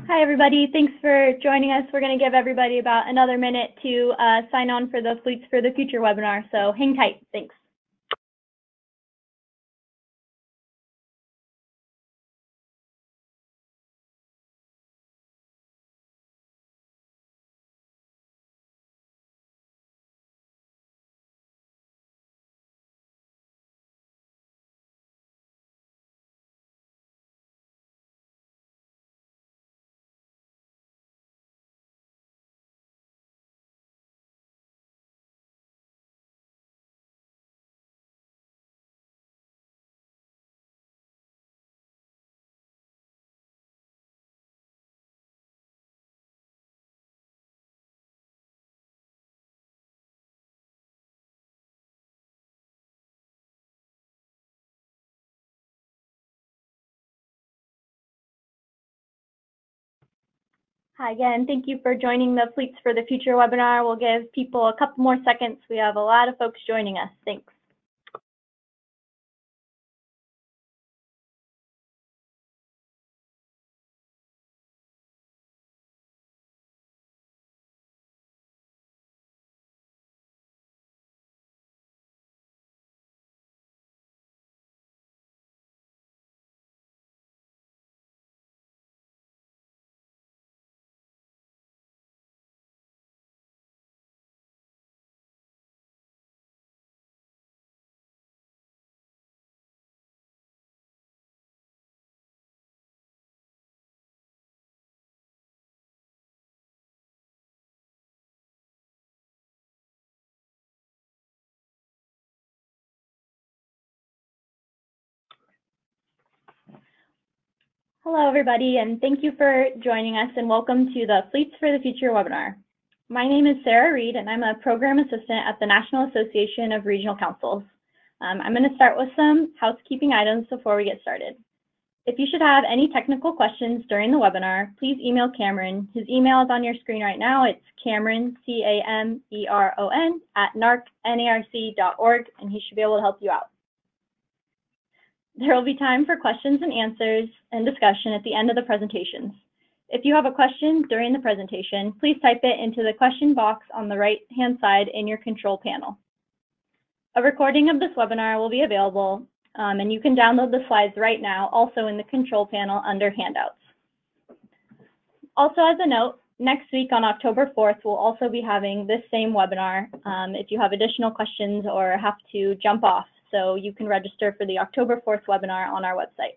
Hi, everybody. Thanks for joining us. We're going to give everybody about another minute to sign on for the Fleets for the Future webinar, so hang tight. Thanks. Hi again. Thank you for joining the Fleets for the Future webinar. We'll give people a couple more seconds. We have a lot of folks joining us. Thanks. Hello, everybody, and thank you for joining us, and welcome to the Fleets for the Future webinar. My name is Sarah Reed, and I'm a program assistant at the National Association of Regional Councils. I'm going to start with some housekeeping items before we get started. If you should have any technical questions during the webinar, please email Cameron. His email is on your screen right now. It's Cameron, C-A-M-E-R-O-N, @narc.org, and he should be able to help you out. There will be time for questions and answers and discussion at the end of the presentations. If you have a question during the presentation, please type it into the question box on the right-hand side in your control panel. A recording of this webinar will be available, and you can download the slides right now, also in the control panel under handouts. Also, as a note, next week on October 4th, we'll also be having this same webinar if you have additional questions or have to jump off. So you can register for the October 4th webinar on our website.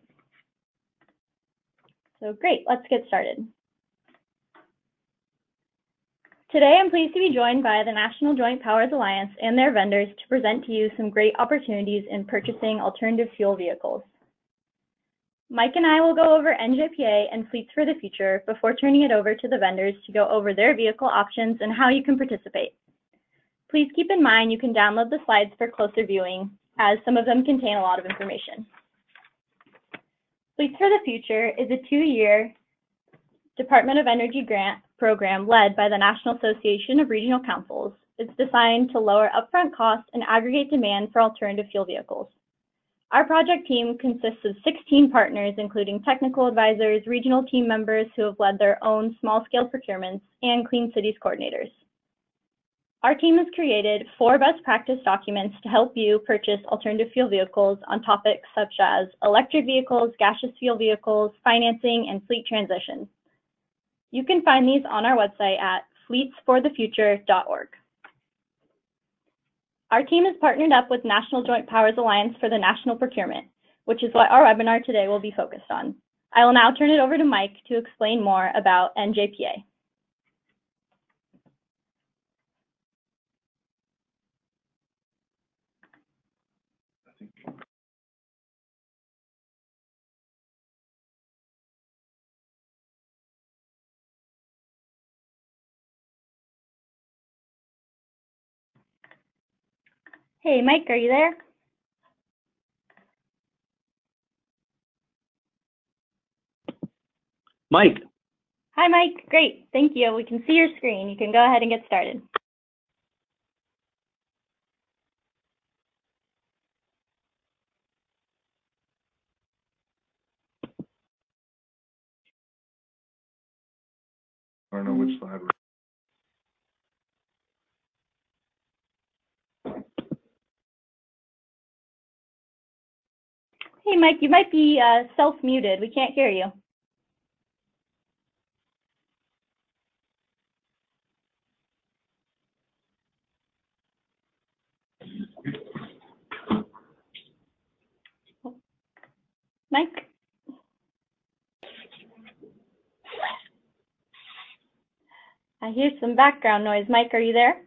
So great, let's get started. Today, I'm pleased to be joined by the National Joint Powers Alliance and their vendors to present to you some great opportunities in purchasing alternative fuel vehicles. Mike and I will go over NJPA and Fleets for the Future before turning it over to the vendors to go over their vehicle options and how you can participate. Please keep in mind you can download the slides for closer viewing, as some of them contain a lot of information. Fleets for the Future is a 2-year Department of Energy grant program led by the National Association of Regional Councils. It's designed to lower upfront costs and aggregate demand for alternative fuel vehicles. Our project team consists of 16 partners, including technical advisors, regional team members who have led their own small-scale procurements, and Clean Cities coordinators. Our team has created 4 best practice documents to help you purchase alternative fuel vehicles on topics such as electric vehicles, gaseous fuel vehicles, financing, and fleet transition. You can find these on our website at fleetsforthefuture.org. Our team is partnered up with National Joint Powers Alliance for the national procurement, which is what our webinar today will be focused on. I will now turn it over to Mike to explain more about NJPA. Hey, Mike, are you there? Mike. Hi, Mike. Great. Thank you. We can see your screen. You can go ahead and get started. I don't know which slide we're. Hey, Mike, you might be self-muted. We can't hear you. Mike? I hear some background noise. Mike, are you there?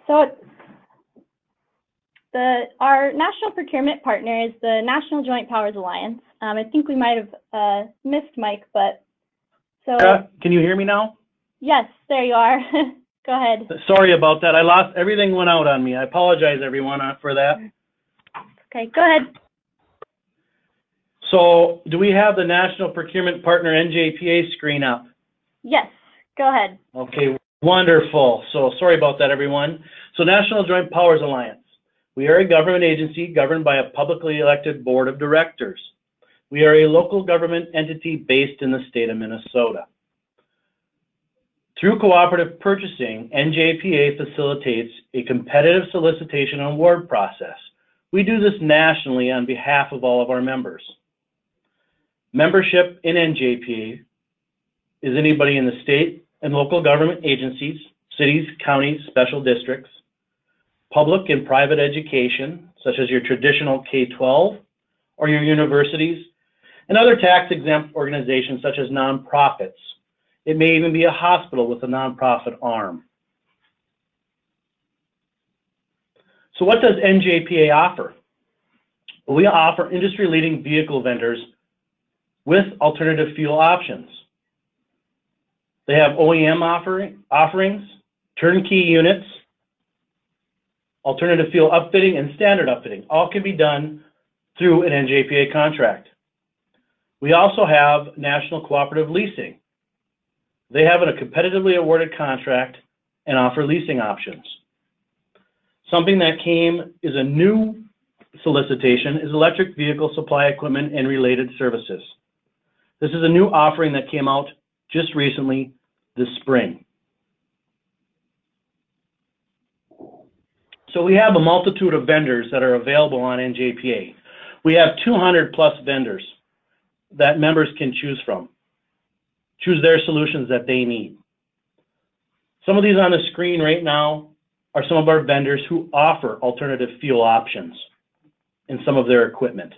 So our national procurement partner is the National Joint Powers Alliance. I think we might have missed Mike, but so. Can you hear me now? Yes, there you are. Go ahead. Sorry about that. I lost, everything went out on me. I apologize, everyone, for that. Okay, go ahead. So do we have the National Procurement Partner NJPA screen up? Yes, go ahead. Okay, wonderful. So sorry about that, everyone. So National Joint Powers Alliance. We are a government agency governed by a publicly elected board of directors. We are a local government entity based in the state of Minnesota. Through cooperative purchasing, NJPA facilitates a competitive solicitation and award process. We do this nationally on behalf of all of our members. Membership in NJPA is anybody in the state and local government agencies, cities, counties, special districts, public and private education, such as your traditional K-12 or your universities, and other tax-exempt organizations such as nonprofits. It may even be a hospital with a nonprofit arm. So what does NJPA offer? Well, we offer industry-leading vehicle vendors with alternative fuel options. They have OEM offerings, turnkey units, alternative fuel upfitting, and standard upfitting. All can be done through an NJPA contract. We also have national cooperative leasing. They have a competitively awarded contract and offer leasing options. Something that came is a new solicitation is electric vehicle supply equipment and related services. This is a new offering that came out just recently this spring. So we have a multitude of vendors that are available on NJPA. We have 200 plus vendors that members can choose from. Choose their solutions that they need. Some of these on the screen right now are some of our vendors who offer alternative fuel options in some of their equipment.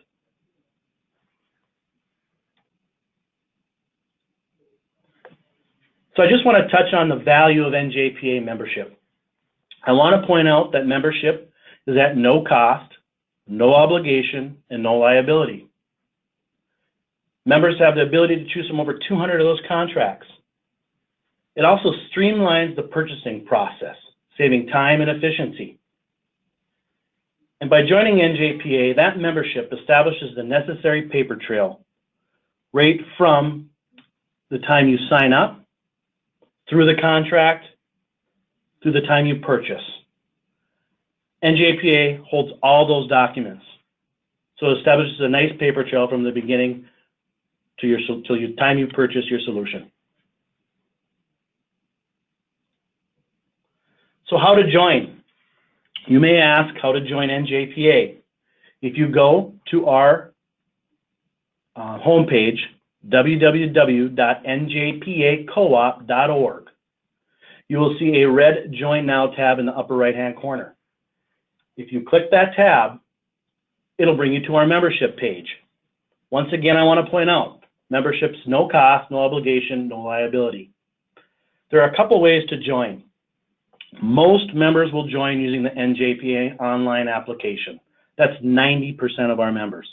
So I just want to touch on the value of NJPA membership. I want to point out that membership is at no cost, no obligation, and no liability. Members have the ability to choose from over 200 of those contracts. It also streamlines the purchasing process, saving time and efficiency. And by joining NJPA, that membership establishes the necessary paper trail right from the time you sign up, through the contract, through the time you purchase. NJPA holds all those documents. So it establishes a nice paper trail from the beginning to your time you purchase your solution. So how to join? You may ask how to join NJPA. If you go to our homepage, www.njpacoop.org, you will see a red Join Now tab in the upper right-hand corner. If you click that tab, it'll bring you to our membership page. Once again, I want to point out, membership's no cost, no obligation, no liability. There are a couple ways to join. Most members will join using the NJPA online application. That's 90% of our members.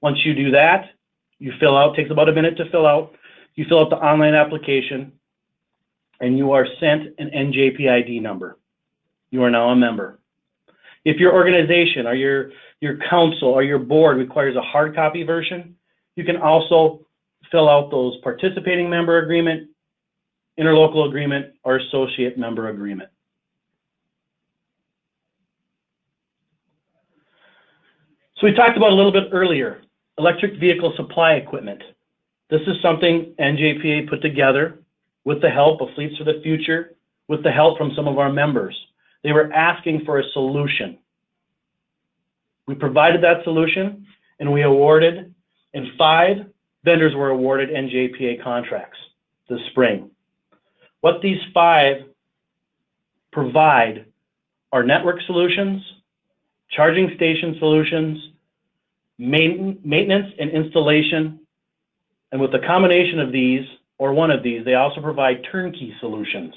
Once you do that, you fill out, takes about a minute to fill out, you fill out the online application, and you are sent an NJPA ID number. You are now a member. If your organization or your council or your board requires a hard copy version, you can also fill out those participating member agreement, interlocal agreement, or associate member agreement. So we talked about a little bit earlier, electric vehicle supply equipment. This is something NJPA put together with the help of Fleets for the Future, with the help from some of our members. They were asking for a solution. We provided that solution, and we awarded, and 5 vendors were awarded NJPA contracts this spring. What these 5 provide are network solutions, charging station solutions, maintenance and installation, and with the combination of these, or one of these, they also provide turnkey solutions.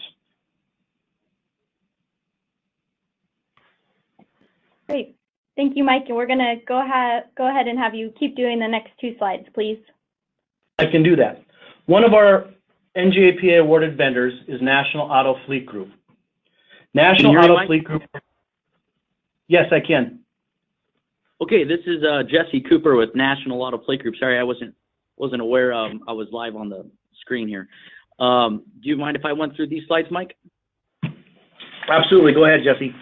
Great. Thank you, Mike. And we're going to go ahead and have you keep doing the next 2 slides, please. I can do that. One of our NJPA awarded vendors is National Auto Fleet Group. National Auto Fleet Group. Yes, I can. Okay, this is Jesse Cooper with National Auto Fleet Group. Sorry, I wasn't aware I was live on the screen here. Do you mind if I went through these slides, Mike? Absolutely. Go ahead, Jesse.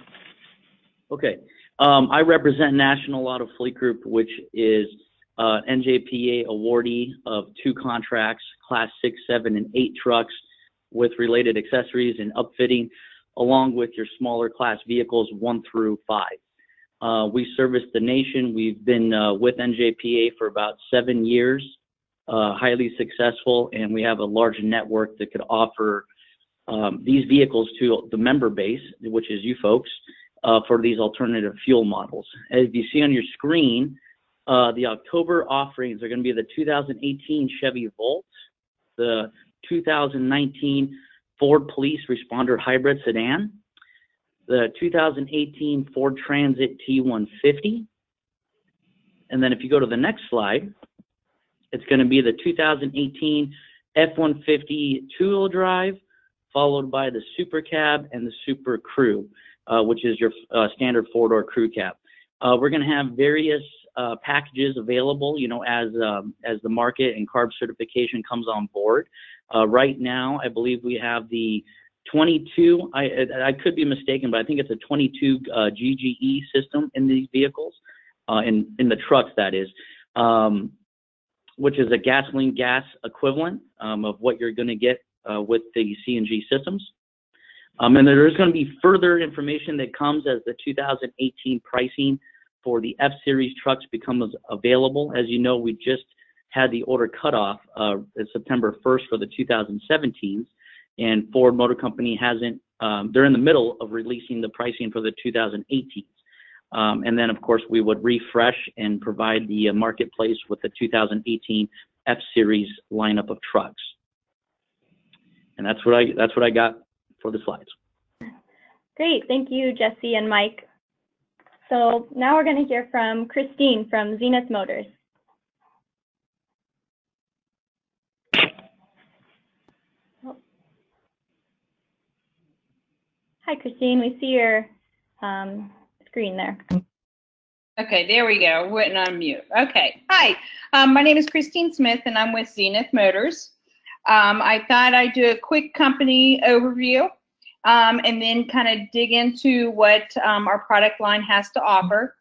Okay. I represent National Auto Fleet Group, which is NJPA awardee of 2 contracts, Class 6, 7, and 8 trucks with related accessories and upfitting, along with your smaller class vehicles 1 through 5. We service the nation. We've been with NJPA for about 7 years, highly successful, and we have a large network that could offer these vehicles to the member base, which is you folks, for these alternative fuel models. As you see on your screen, the October offerings are going to be the 2018 Chevy Volt, the 2019 Ford Police Responder Hybrid Sedan, the 2018 Ford Transit T150, and then if you go to the next slide, it's going to be the 2018 F-150 two-wheel drive, followed by the Super Cab and the Super Crew, which is your standard 4-door crew cab. We're going to have various packages available, you know, as the market and CARB certification comes on board. Right now, I believe we have the 22, I could be mistaken, but I think it's a 22 GGE system in these vehicles, in the trucks, that is, which is a gasoline gas equivalent of what you're going to get with the CNG systems. And there's going to be further information that comes as the 2018 pricing for the F-Series trucks becomes available. As you know, we just had the order cutoff September 1st for the 2017s, and Ford Motor Company hasn't, they're in the middle of releasing the pricing for the 2018s. And then, of course, we would refresh and provide the marketplace with the 2018 F-Series lineup of trucks. And that's what I got for the slides. Great. Thank you, Jesse and Mike. So now we're going to hear from Christine from Zenith Motors. Hi, Christine. We see your screen there. Okay, there we go. Wouldn't unmute. Okay. Hi, my name is Christine Smith, and I'm with Zenith Motors. I thought I'd do a quick company overview and then kind of dig into what our product line has to offer.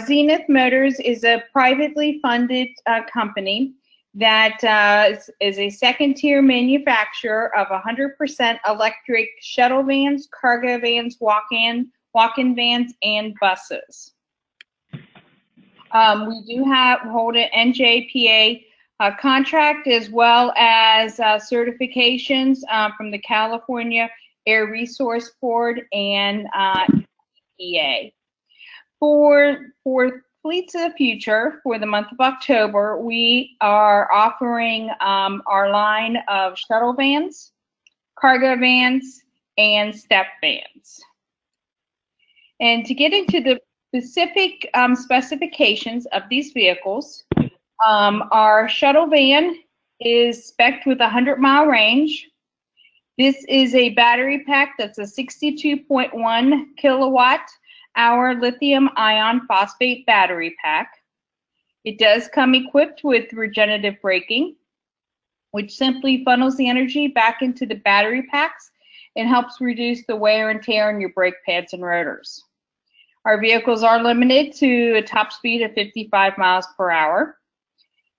Zenith Motors is a privately funded company that is a second-tier manufacturer of 100% electric shuttle vans, cargo vans, walk-in vans, and buses. We do hold an NJPA contract as well as certifications from the California Air Resource Board and EPA. For Fleets of the Future, for the month of October, we are offering our line of shuttle vans, cargo vans, and step vans. And to get into the specific specifications of these vehicles, our shuttle van is spec'd with a 100-mile range. This is a battery pack that's a 62.1 kilowatt kilowatt-hour lithium ion phosphate battery pack. It does come equipped with regenerative braking, which simply funnels the energy back into the battery packs and helps reduce the wear and tear on your brake pads and rotors. Our vehicles are limited to a top speed of 55 miles per hour.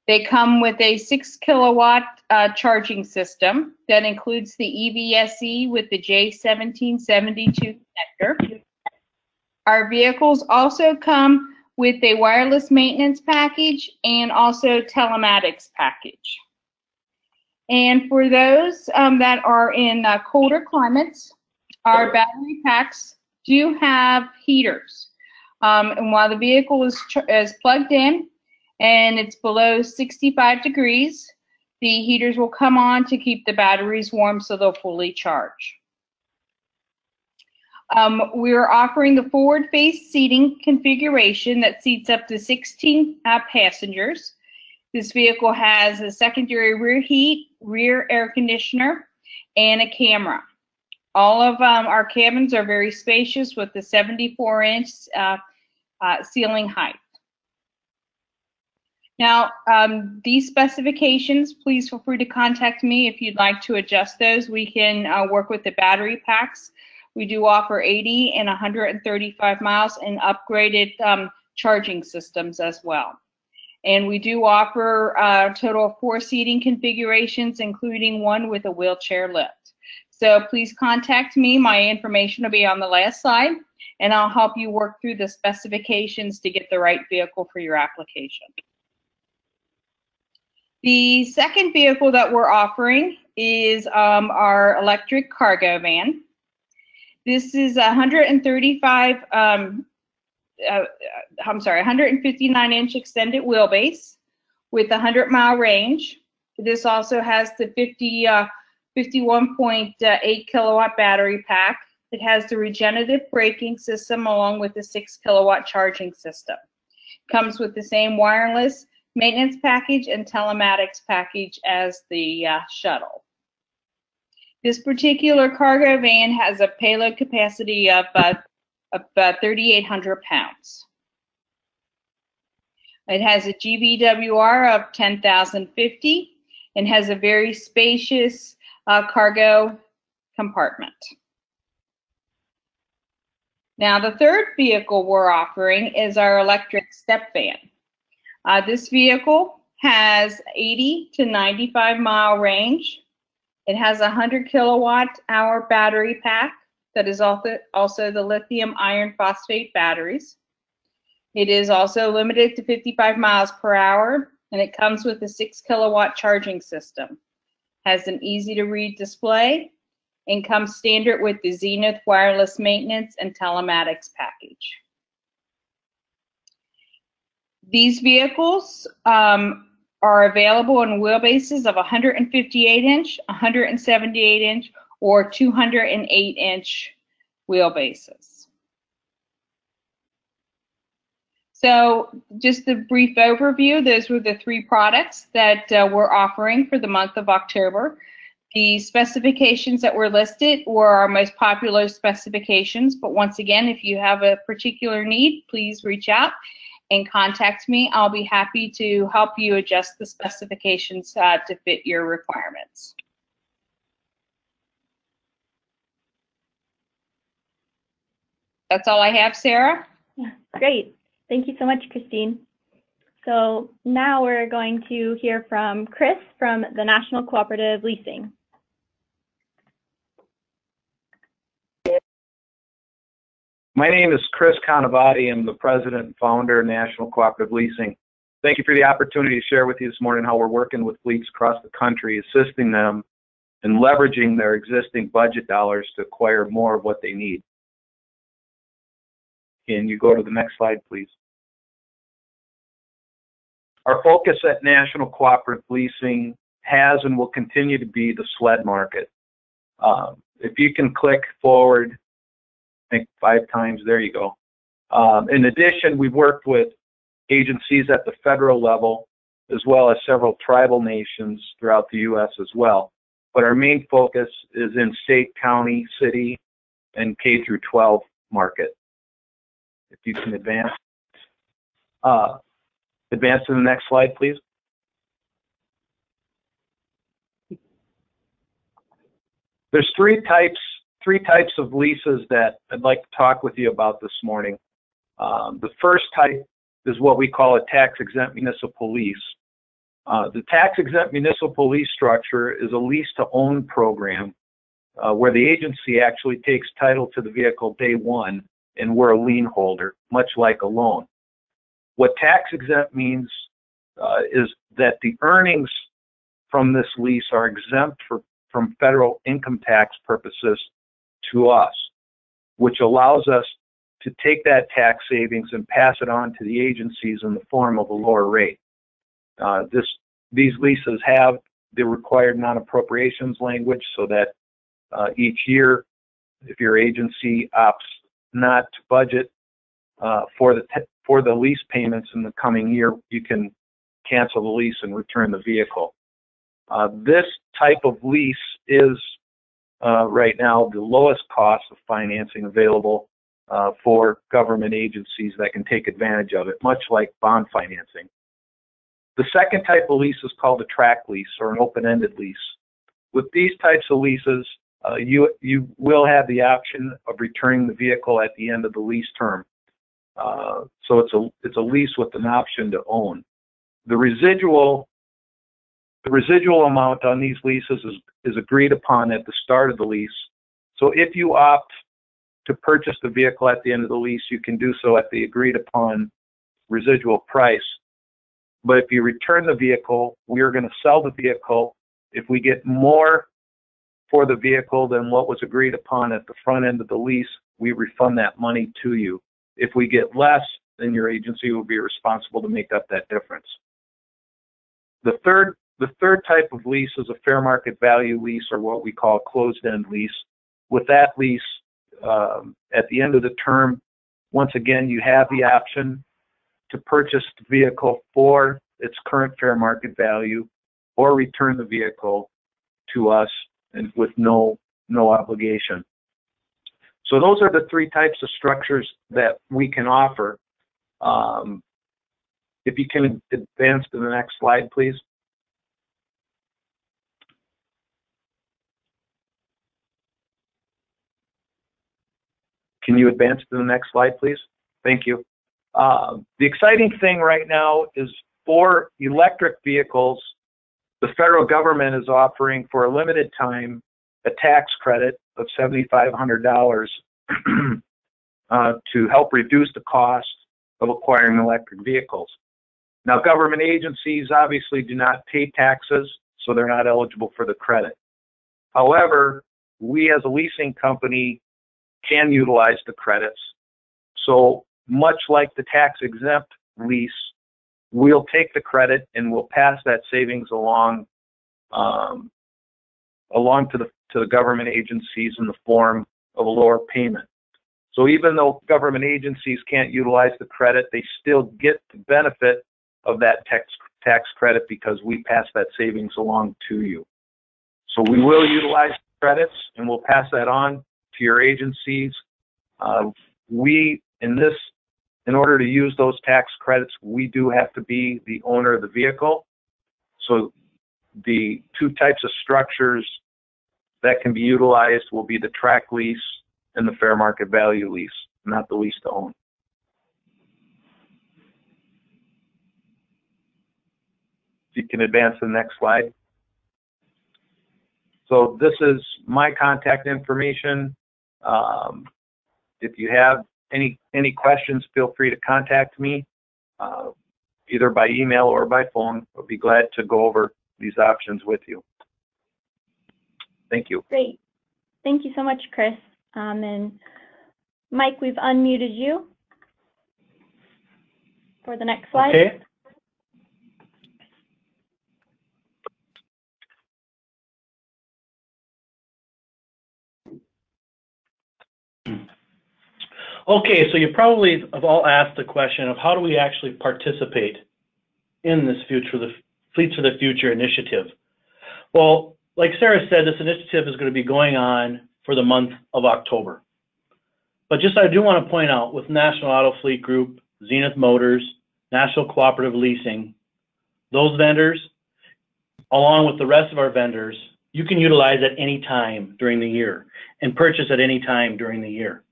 They come with a 6 kilowatt charging system that includes the EVSE with the J1772 connector. Our vehicles also come with a wireless maintenance package and also telematics package. And for those that are in colder climates, our battery packs do have heaters. And while the vehicle is plugged in and it's below 65 degrees, the heaters will come on to keep the batteries warm so they'll fully charge. We're offering the forward face seating configuration that seats up to 16 passengers. This vehicle has a secondary rear heat, rear air conditioner, and a camera. All of our cabins are very spacious with the 74-inch ceiling height. Now, these specifications, please feel free to contact me if you'd like to adjust those. We can work with the battery packs. We do offer 80 and 135 miles and upgraded charging systems as well. And we do offer a total of 4 seating configurations, including one with a wheelchair lift. So please contact me. My information will be on the last slide, and I'll help you work through the specifications to get the right vehicle for your application. The second vehicle that we're offering is our electric cargo van. This is 159-inch extended wheelbase with a 100-mile range. This also has the 51.8 kilowatt battery pack. It has the regenerative braking system along with the 6 kilowatt charging system. Comes with the same wireless maintenance package and telematics package as the Shuttle. This particular cargo van has a payload capacity of 3,800 pounds. It has a GVWR of 10,050 and has a very spacious cargo compartment. Now, the third vehicle we're offering is our electric step van. This vehicle has 80 to 95 mile range. It has a 100 kilowatt hour battery pack that is also the lithium iron phosphate batteries. It is also limited to 55 miles per hour, and it comes with a 6 kilowatt charging system. Has an easy to read display and comes standard with the Zenith wireless maintenance and telematics package. These vehicles are available in wheelbases of 158-inch, 178-inch, or 208-inch wheelbases. So just a brief overview, those were the 3 products that we're offering for the month of October. The specifications that were listed were our most popular specifications, but once again, if you have a particular need, please reach out and contact me. I'll be happy to help you adjust the specifications to fit your requirements. That's all I have, Sarah. Yeah, great. Thank you so much, Christine. So now we're going to hear from Chris from the National Cooperative Leasing. My name is Chris Canavati. I'm the president and founder of National Cooperative Leasing. Thank you for the opportunity to share with you this morning how we're working with fleets across the country, assisting them in leveraging their existing budget dollars to acquire more of what they need. Can you go to the next slide, please? Our focus at National Cooperative Leasing has and will continue to be the sled market. If you can click forward, I think 5 times, there you go. In addition, we've worked with agencies at the federal level, as well as several tribal nations throughout the U.S. as well. But our main focus is in state, county, city, and K through 12 market. if you can advance. Advance to the next slide, please. There's three types of leases that I'd like to talk with you about this morning. The first type is what we call a tax-exempt municipal lease. The tax-exempt municipal lease structure is a lease-to-own program where the agency actually takes title to the vehicle day one, and we're a lien holder, much like a loan. What tax-exempt means is that the earnings from this lease are exempt from federal income tax purposes to us, which allows us to take that tax savings and pass it on to the agencies in the form of a lower rate. These leases have the required non-appropriations language so that each year, if your agency opts not to budget for the lease payments in the coming year, you can cancel the lease and return the vehicle. This type of lease is right now the lowest cost of financing available for government agencies that can take advantage of it, much like bond financing. The second type of lease is called a track lease or an open-ended lease. With these types of leases, you will have the option of returning the vehicle at the end of the lease term. So it's a lease with an option to own. The residual amount on these leases is agreed upon at the start of the lease. So if you opt to purchase the vehicle at the end of the lease, you can do so at the agreed upon residual price. But if you return the vehicle, we are going to sell the vehicle. If we get more for the vehicle than what was agreed upon at the front end of the lease, we refund that money to you. If we get less, then your agency will be responsible to make up that difference. The third type of lease is a fair market value lease, or what we call a closed-end lease. With that lease, at the end of the term, once again, you have the option to purchase the vehicle for its current fair market value or return the vehicle to us and with no obligation. So those are the three types of structures that we can offer. If you can advance to the next slide, please. Can you advance to the next slide, please? Thank you. The exciting thing right now is for electric vehicles, the federal government is offering for a limited time a tax credit of $7,500 to help reduce the cost of acquiring electric vehicles. Now, government agencies obviously do not pay taxes, so they're not eligible for the credit. However, we as a leasing company can utilize the credits. So much like the tax-exempt lease, we'll take the credit and we'll pass that savings along to the government agencies in the form of a lower payment. So even though government agencies can't utilize the credit, they still get the benefit of that tax credit because we pass that savings along to you. So we will utilize credits and we'll pass that on to your agencies. In order to use those tax credits, we do have to be the owner of the vehicle. So the two types of structures that can be utilized will be the track lease and the fair market value lease, not the lease to own. If you can advance to the next slide. So this is my contact information. If you have any questions, feel free to contact me either by email or by phone. I'll be glad to go over these options with you. Thank you. Great. Thank you so much, Chris. And Mike, we've unmuted you for the next slide. Okay. Okay, so you probably have all asked the question of how do we actually participate in this the Fleets for the Future initiative? Well, like Sarah said, this initiative is going to be going on for the month of October. But just I do want to point out with National Auto Fleet Group, Zenith Motors, National Cooperative Leasing, those vendors, along with the rest of our vendors, you can utilize at any time during the year and purchase at any time during the year.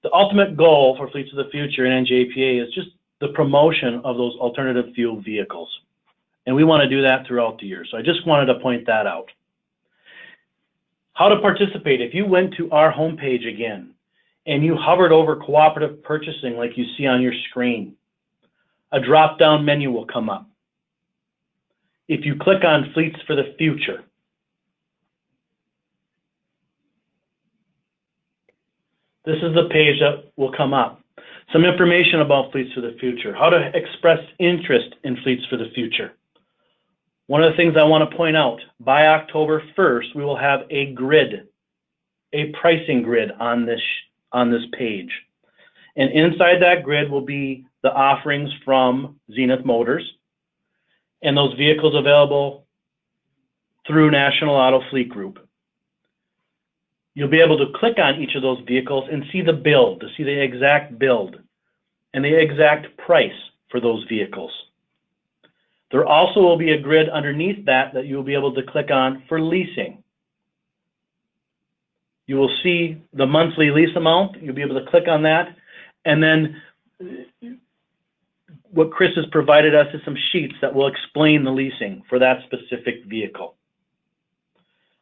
The ultimate goal for Fleets of the Future and NJPA is just the promotion of those alternative fuel vehicles. And we want to do that throughout the year. So I just wanted to point that out. How to participate. If you went to our homepage again and you hovered over cooperative purchasing like you see on your screen, a drop-down menu will come up. If you click on Fleets for the Future, this is the page that will come up. Some information about Fleets for the Future, how to express interest in Fleets for the Future. One of the things I want to point out, by October 1st, we will have a grid, a pricing grid on this page. And inside that grid will be the offerings from Zenith Motors and those vehicles available through National Auto Fleet Group. You'll be able to click on each of those vehicles and see the build, to see the exact build and the exact price for those vehicles. There also will be a grid underneath that you'll be able to click on for leasing. You will see the monthly lease amount. You'll be able to click on that. And then what Chris has provided us is some sheets that will explain the leasing for that specific vehicle.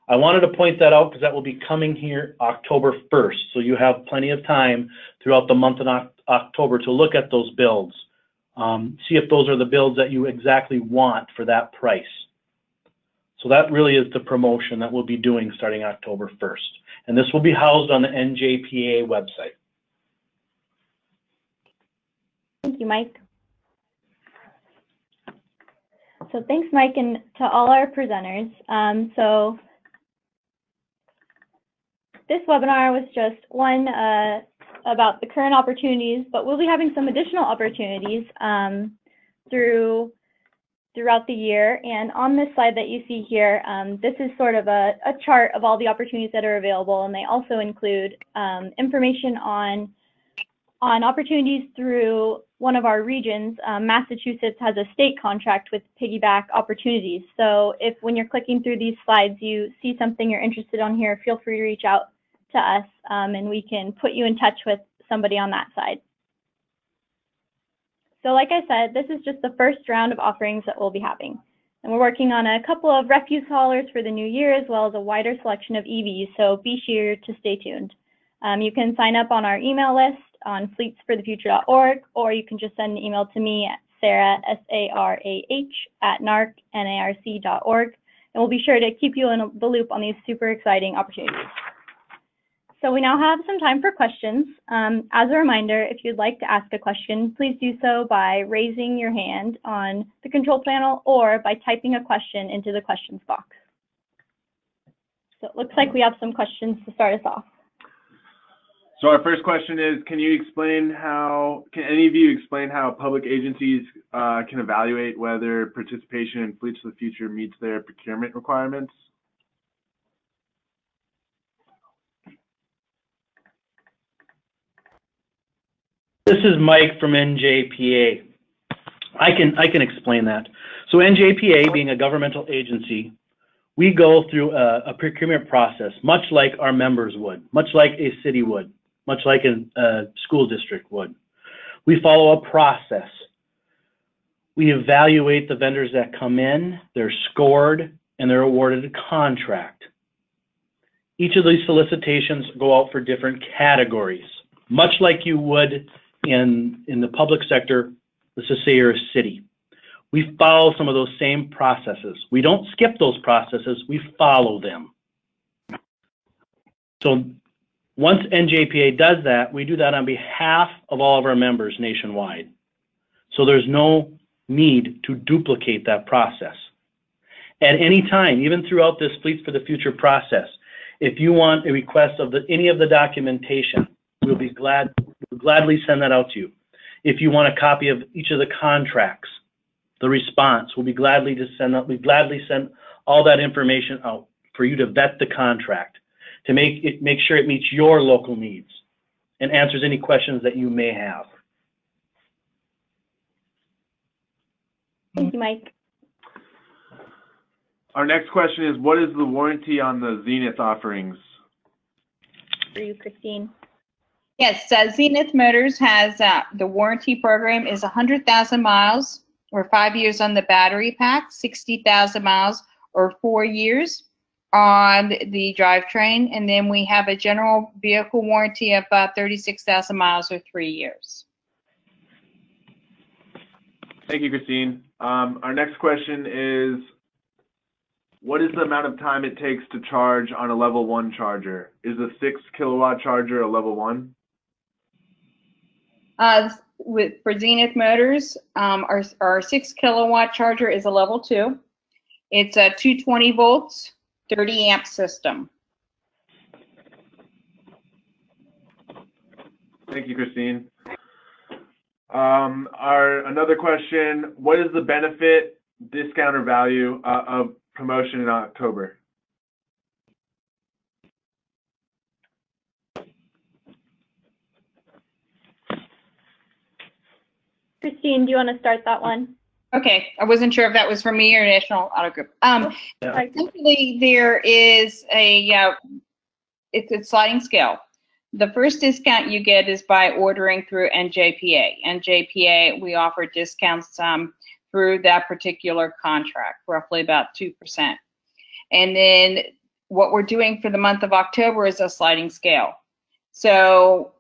I wanted to point that out because that will be coming here October 1st. So you have plenty of time throughout the month of October to look at those builds. See if those are the builds that you exactly want for that price. So that really is the promotion that we'll be doing starting October 1st. And this will be housed on the NJPA website. Thank you, Mike. So thanks, Mike, and to all our presenters. So this webinar was just one about the current opportunities, but we'll be having some additional opportunities throughout the year. And on this slide that you see here, this is sort of a chart of all the opportunities that are available, and they also include information on opportunities through one of our regions. Massachusetts has a state contract with piggyback opportunities. So if when you're clicking through these slides, you see something you're interested on here, feel free to reach out to us and we can put you in touch with somebody on that side. So like I said, this is just the first round of offerings that we'll be having. And we're working on a couple of refuse haulers for the new year, as well as a wider selection of EVs, so be sure to stay tuned. You can sign up on our email list on fleetsforthefuture.org, or you can just send an email to me at Sarah, S-A-R-A-H, @narc.org, and we'll be sure to keep you in the loop on these super exciting opportunities. So we now have some time for questions. As a reminder, if you'd like to ask a question, please do so by raising your hand on the control panel or by typing a question into the questions box. So it looks like we have some questions to start us off. So our first question is, can any of you explain how public agencies can evaluate whether participation in Fleets of the Future meets their procurement requirements? This is Mike from NJPA. I can explain that. So NJPA, being a governmental agency, we go through a procurement process, much like our members would, much like a city would, much like a school district would. We follow a process. We evaluate the vendors that come in, they're scored, and they're awarded a contract. Each of these solicitations go out for different categories, much like you would in the public sector, let's just say you're a city. We follow some of those same processes. We don't skip those processes, we follow them. So once NJPA does that, we do that on behalf of all of our members nationwide. So there's no need to duplicate that process. At any time, even throughout this Fleets for the Future process, if you want a request of any of the documentation, we'll gladly send that out to you. If you want a copy of each of the contracts, the response, we'll gladly send all that information out for you to vet the contract, to make sure it meets your local needs. and answers any questions that you may have. Thank you, Mike. Our next question is, what is the warranty on the Zenith offerings? For you, Christine. Yes, Zenith Motors has the warranty program is 100,000 miles or 5 years on the battery pack, 60,000 miles or 4 years on the drivetrain, and then we have a general vehicle warranty of 36,000 miles or 3 years. Thank you, Christine. Our next question is, what is the amount of time it takes to charge on a level 1 charger? Is a 6 kilowatt charger a level 1? For Zenith Motors, our 6 kilowatt charger is a level 2. It's a 220 volts, 30 amp system. Thank you, Christine. Another question, what is the benefit, discount, or value of promotion in October? Christine, do you want to start that one? Okay, I wasn't sure if that was for me or National Auto Group. Essentially, there is it's a sliding scale. The first discount you get is by ordering through NJPA. NJPA, we offer discounts through that particular contract, roughly about 2%. And then what we're doing for the month of October is a sliding scale. So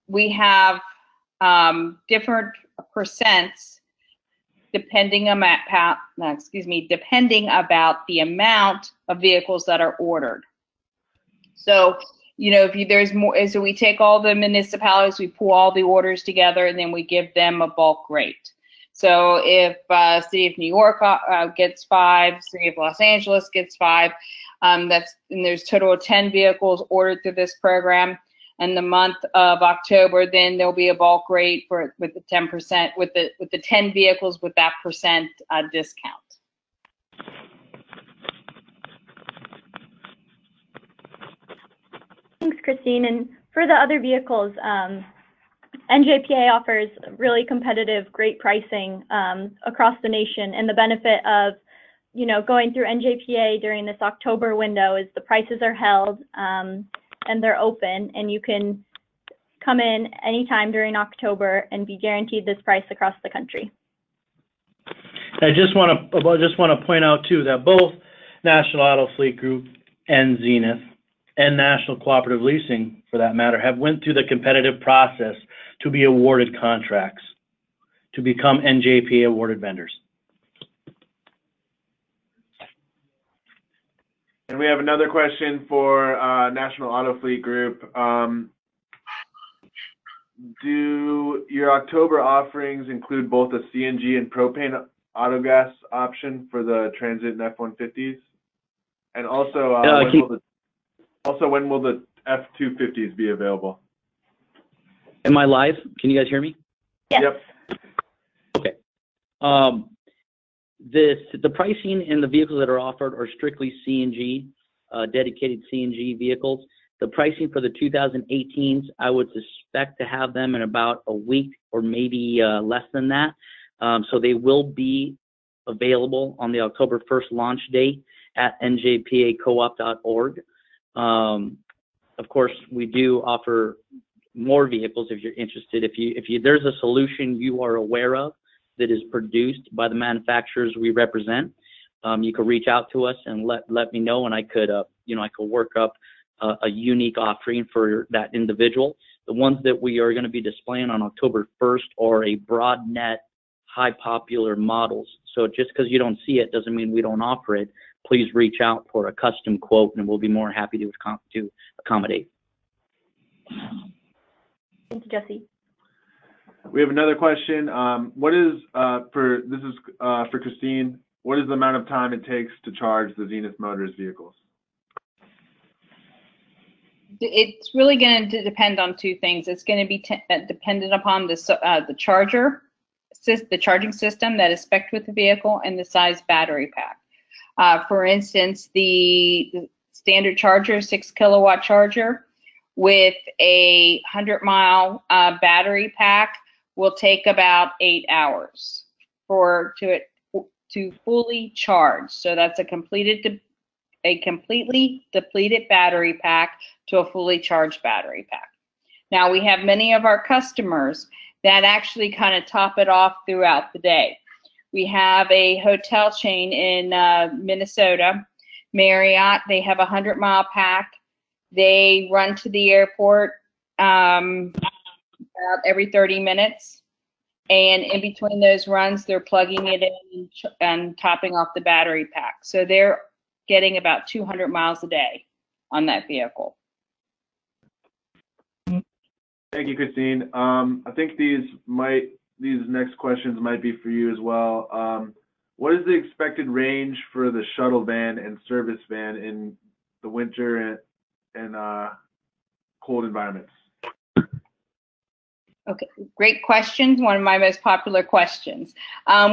we have different percents depending about the amount of vehicles that are ordered. So, you know, if there's more, so we take all the municipalities, we pull all the orders together, and then we give them a bulk rate. So if City of New York gets 5, City of Los Angeles gets 5, and there's a total of 10 vehicles ordered through this program. In the month of October, then there'll be a bulk rate with the 10% with the 10 vehicles with that percent discount. Thanks, Christine. And for the other vehicles, NJPA offers really competitive, great pricing across the nation. And the benefit of, you know, going through NJPA during this October window is the prices are held and they're open, and you can come in anytime during October and be guaranteed this price across the country. I just want to point out too that both National Auto Fleet Group and Zenith and National Cooperative Leasing, for that matter, have went through the competitive process to be awarded contracts, to become NJPA awarded vendors. And we have another question for National Auto Fleet Group. Do your October offerings include both a CNG and propane autogas option for the Transit and F-150s? And also, when will the F-250s be available? Am I live? Can you guys hear me? Yes. Yep. Okay. The pricing in the vehicles that are offered are strictly CNG, dedicated CNG vehicles. The pricing for the 2018s, I would suspect to have them in about a week or maybe less than that. So they will be available on the October 1st launch date at njpacoop.org. Of course, we do offer more vehicles if you're interested. If there's a solution you are aware of that is produced by the manufacturers we represent, you can reach out to us and let me know, and I could work up a unique offering for that individual. The ones that we are going to be displaying on October 1st are a broad net, high popular models. So just because you don't see it doesn't mean we don't offer it. Please reach out for a custom quote, and we'll be more happy to accommodate. Thank you, Jesse. We have another question. This is for Christine. What is the amount of time it takes to charge the Zenith Motors vehicles? It's really going to depend on two things. It's going to be dependent upon the charger, the charging system that is spec'd with the vehicle, and the size battery pack. For instance, the standard charger, 6 kilowatt charger, with a 100-mile battery pack will take about 8 hours to fully charge. So that's a completely depleted battery pack to a fully charged battery pack. Now we have many of our customers that actually kind of top it off throughout the day. We have a hotel chain in Minnesota, Marriott. They have a 100-mile pack. They run to the airport about every 30 minutes. And in between those runs, they're plugging it in and topping off the battery pack. So they're getting about 200 miles a day on that vehicle. Thank you, Christine. I think these next questions might be for you as well. What is the expected range for the shuttle van and service van in the winter and cold environments? Okay, great questions. One of my most popular questions.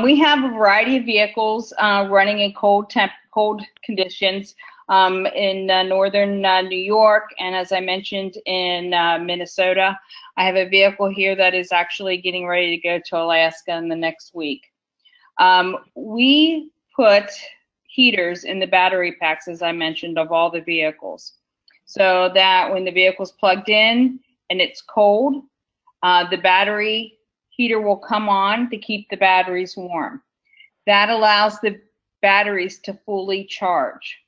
We have a variety of vehicles running in cold conditions in northern New York, and as I mentioned, in Minnesota. I have a vehicle here that is actually getting ready to go to Alaska in the next week. We put heaters in the battery packs, as I mentioned, of all the vehicles, so that when the vehicle's plugged in and it's cold, the battery heater will come on to keep the batteries warm. That allows the batteries to fully charge.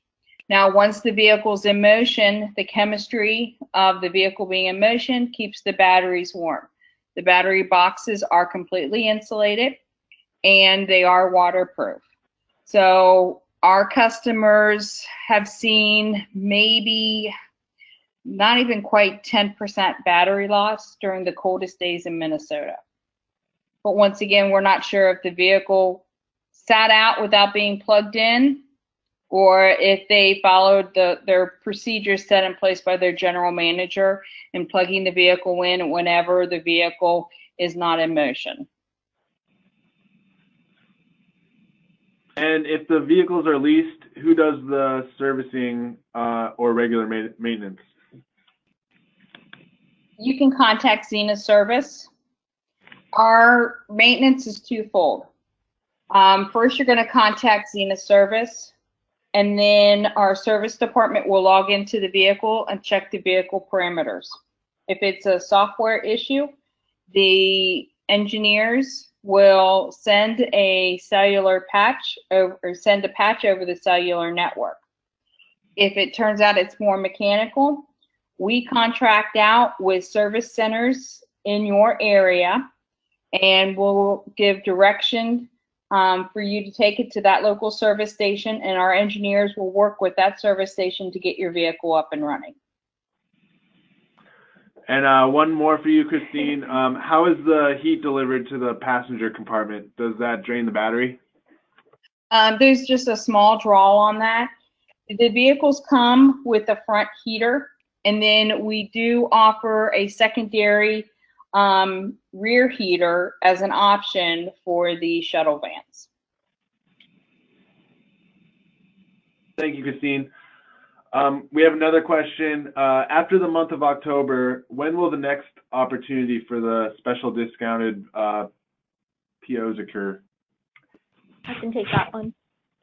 Now, once the vehicle's in motion, the chemistry of the vehicle being in motion keeps the batteries warm. The battery boxes are completely insulated and they are waterproof. So our customers have seen maybe not even quite 10% battery loss during the coldest days in Minnesota. But once again, we're not sure if the vehicle sat out without being plugged in, or if they followed their procedures set in place by their general manager in plugging the vehicle in whenever the vehicle is not in motion. And if the vehicles are leased, who does the servicing or regular maintenance? You can contact Zenith Service. Our maintenance is twofold. First, you're going to contact Zenith Service, and then our service department will log into the vehicle and check the vehicle parameters. If it's a software issue, the engineers will send a cellular patch or send a patch over the cellular network. If it turns out it's more mechanical, we contract out with service centers in your area, and we'll give direction for you to take it to that local service station, and our engineers will work with that service station to get your vehicle up and running. And one more for you, Christine. How is the heat delivered to the passenger compartment? Does that drain the battery? There's just a small draw on that. The vehicles come with a front heater, and then we do offer a secondary rear heater as an option for the shuttle vans. Thank you, Christine. We have another question. After the month of October, when will the next opportunity for the special discounted POs occur? I can take that one.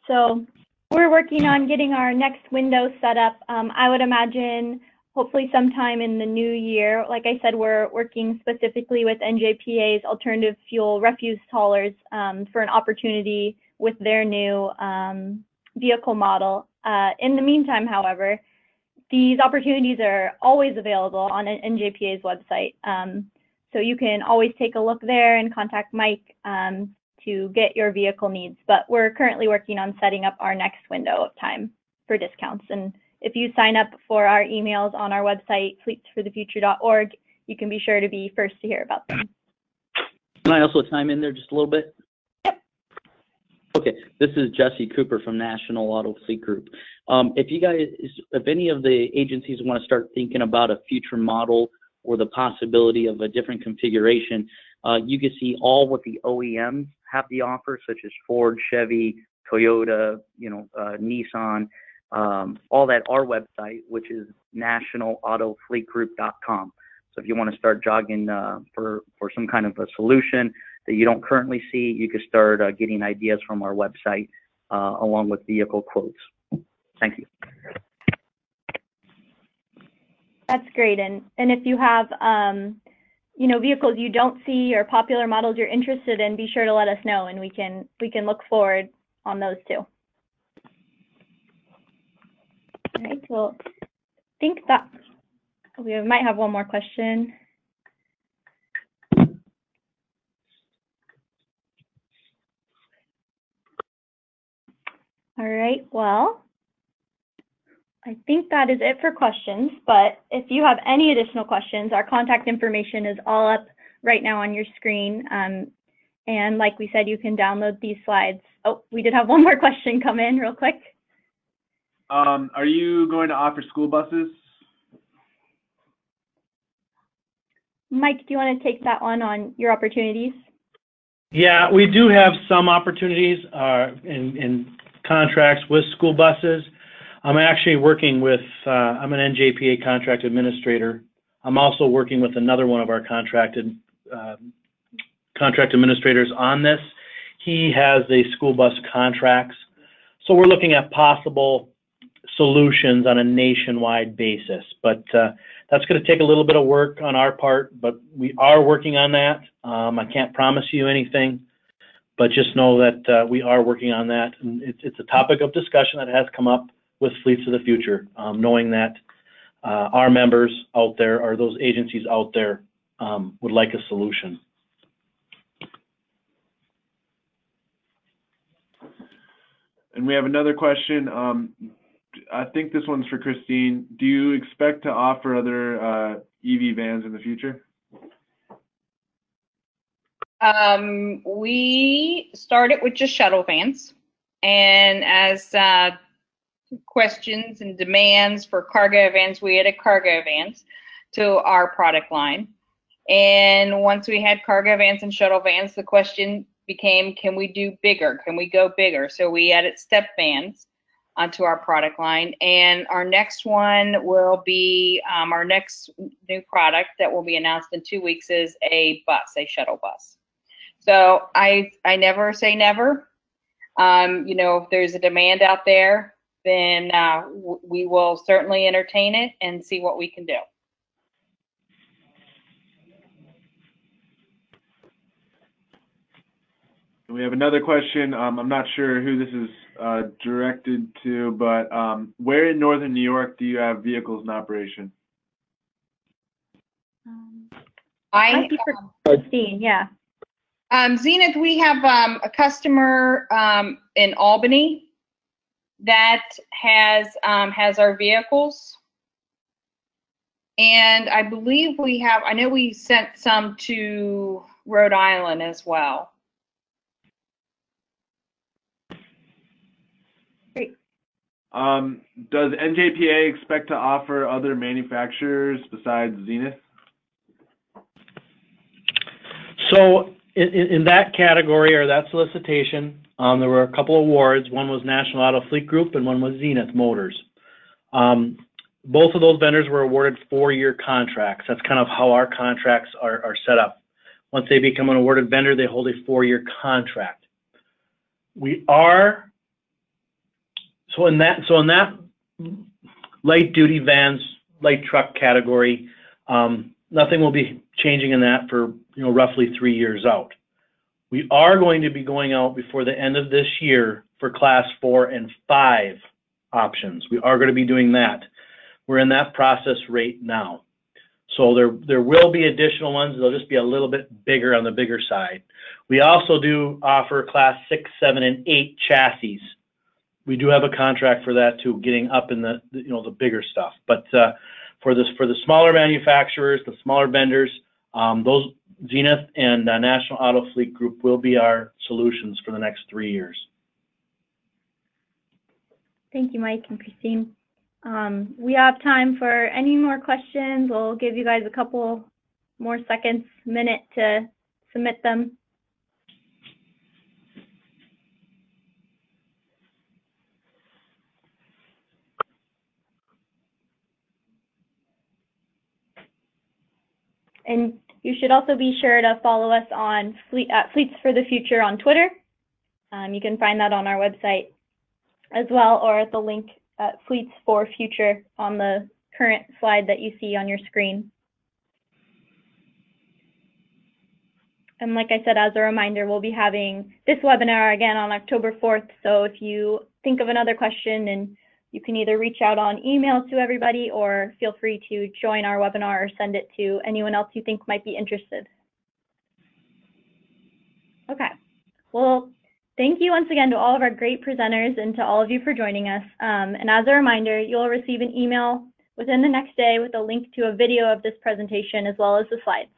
So we're working on getting our next window set up. I would imagine hopefully sometime in the new year. Like I said, we're working specifically with NJPA's alternative fuel refuse haulers for an opportunity with their new vehicle model. In the meantime, however, these opportunities are always available on NJPA's website. So you can always take a look there and contact Mike to get your vehicle needs. But we're currently working on setting up our next window of time for discounts. And if you sign up for our emails on our website, fleetsforthefuture.org, you can be sure to be first to hear about them. Can I also chime in there just a little bit? Yep. Okay, this is Jesse Cooper from National Auto Fleet Group. If any of the agencies want to start thinking about a future model or the possibility of a different configuration, you can see all what the OEMs have to offer, such as Ford, Chevy, Toyota, Nissan. all at our website, which is nationalautofleetgroup.com. So if you want to start jogging for some kind of a solution that you don't currently see, you can start getting ideas from our website along with vehicle quotes. Thank you. That's great. And if you have vehicles you don't see or popular models you're interested in, be sure to let us know, and we can look forward on those too. All right, so I think that we might have one more question. All right, well, I think that is it for questions, but if you have any additional questions, our contact information is all up right now on your screen. And like we said, you can download these slides. Oh, we did have one more question come in real quick. Are you going to offer school buses? Mike, do you want to take that one on your opportunities? Yeah, we do have some opportunities in contracts with school buses. I'm actually working with, I'm an NJPA contract administrator. I'm also working with another one of our contract administrators on this. He has the school bus contracts. So we're looking at possible solutions on a nationwide basis. But that's going to take a little bit of work on our part, but we are working on that. I can't promise you anything, but just know that we are working on that. And it's a topic of discussion that has come up with Fleets of the Future, knowing that our members out there, or those agencies out there, would like a solution. And we have another question. I think this one's for Christine. Do you expect to offer other EV vans in the future? We started with just shuttle vans, and as questions and demands for cargo vans, we added cargo vans to our product line. And once we had cargo vans and shuttle vans, the question became, can we do bigger? Can we go bigger? So we added step vans onto our product line. And our next one will be, our next new product that will be announced in 2 weeks is a bus, a shuttle bus. So I never say never. If there's a demand out there, then we will certainly entertain it and see what we can do. We have another question. I'm not sure who this is directed to, but where in northern New York do you have vehicles in operation? Might be for Christine, yeah. Zenith, we have a customer in Albany that has our vehicles, and I believe we have. I know we sent some to Rhode Island as well. Great. Does NJPA expect to offer other manufacturers besides Zenith? So in that category, or that solicitation, there were a couple awards. One was National Auto Fleet Group and one was Zenith Motors. Both of those vendors were awarded 4-year contracts. That's kind of how our contracts are set up. Once they become an awarded vendor, they hold a 4-year contract. We are, so in that light duty vans, light truck category, nothing will be changing in that for roughly 3 years out. We are going to be going out before the end of this year for class 4 and 5 options. We are going to be doing that. We're in that process right now. So there will be additional ones. They'll just be a little bit bigger on the bigger side. We also do offer class 6, 7, and 8 chassis. We do have a contract for that too, getting up in the the bigger stuff. But for the smaller manufacturers, the smaller vendors, those Zenith and National Auto Fleet Group will be our solutions for the next 3 years. Thank you, Mike and Christine. We have time for any more questions. We'll give you guys a couple more seconds, minute to submit them. And you should also be sure to follow us on Fleets for the Future on Twitter. You can find that on our website as well, or at the link at Fleets for Future on the current slide that you see on your screen. And like I said, as a reminder, we'll be having this webinar again on October 4th. So if you think of another question, and you can either reach out on email to everybody or feel free to join our webinar or send it to anyone else you think might be interested. Okay, well, thank you once again to all of our great presenters and to all of you for joining us. And as a reminder, you'll receive an email within the next day with a link to a video of this presentation as well as the slides.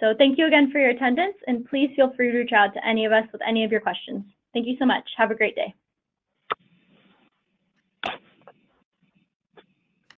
So thank you again for your attendance, and please feel free to reach out to any of us with any of your questions. Thank you so much. Have a great day.